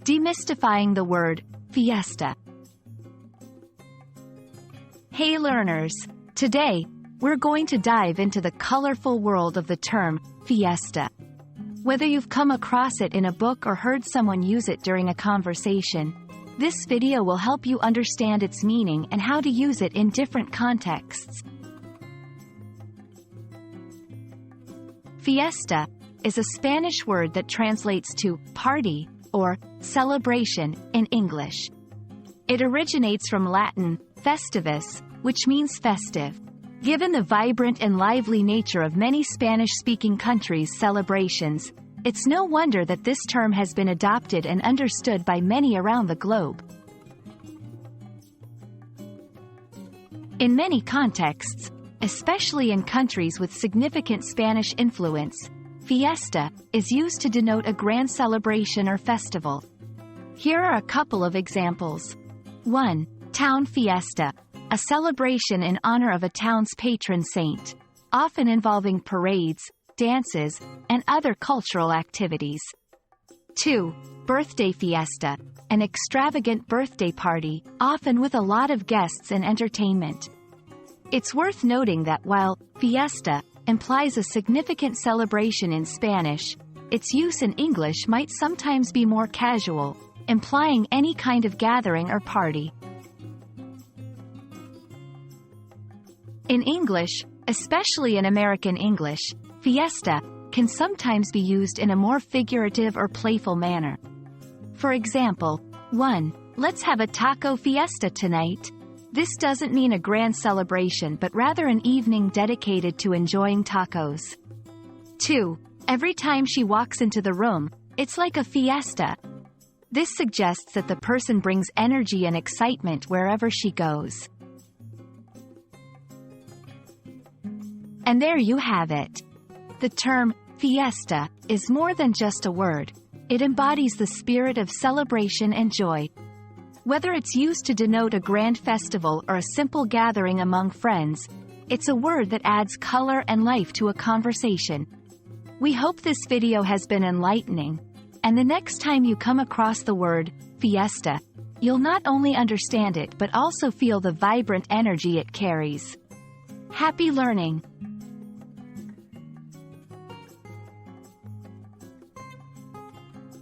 Demystifying the Word Fiesta. Hey learners! Today, we're going to dive into the colorful world of the term fiesta. Whether you've come across it in a book or heard someone use it during a conversation, this video will help you understand its meaning and how to use it in different contexts. Fiesta is a Spanish word that translates to party or celebration in English. It originates from Latin festivus, which means festive. Given the vibrant and lively nature of many Spanish-speaking countries' celebrations, it's no wonder that this term has been adopted and understood by many around the globe. In many contexts, especially in countries with significant Spanish influence, fiesta is used to denote a grand celebration or festival. Here are a couple of examples. 1. Town fiesta, a celebration in honor of a town's patron saint, often involving parades, dances, and other cultural activities. 2. Birthday fiesta, an extravagant birthday party, often with a lot of guests and entertainment. It's worth noting that while fiesta implies a significant celebration in Spanish, its use in English might sometimes be more casual, implying any kind of gathering or party. In English, especially in American English, fiesta can sometimes be used in a more figurative or playful manner. For example, 1. Let's have a taco fiesta tonight. This doesn't mean a grand celebration but rather an evening dedicated to enjoying tacos. 2. Every time she walks into the room, it's like a fiesta. This suggests that the person brings energy and excitement wherever she goes. And there you have it. The term fiesta is more than just a word. It embodies the spirit of celebration and joy. Whether it's used to denote a grand festival or a simple gathering among friends, it's a word that adds color and life to a conversation. We hope this video has been enlightening, and the next time you come across the word fiesta, you'll not only understand it but also feel the vibrant energy it carries. Happy learning!